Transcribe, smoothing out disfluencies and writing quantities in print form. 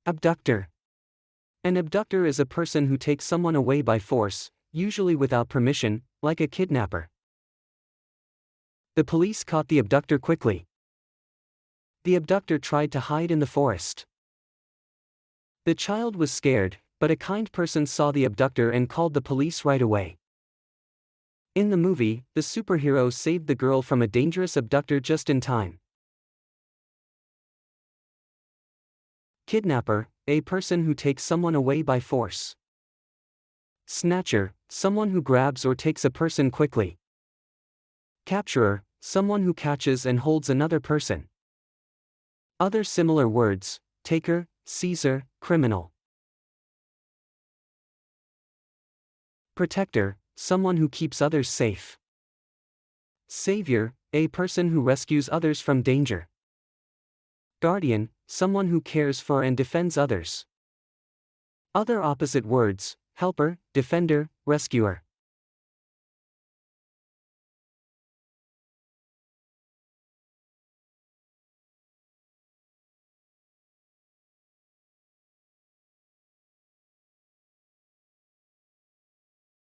Abductor. An abductor is a person who takes someone away by force, usually without permission, like a kidnapper. The police caught the abductor quickly. The abductor tried to hide in the forest. The child was scared, but a kind person saw the abductor and called the police right away. In the movie, the superhero saved the girl from a dangerous abductor just in time. Kidnapper, a person who takes someone away by force. Snatcher, someone who grabs or takes a person quickly. Capturer, someone who catches and holds another person. Other similar words: taker, seizer, criminal. Protector, someone who keeps others safe. Savior, a person who rescues others from danger. Guardian, someone who cares for and defends others. Other opposite words: helper, defender, rescuer.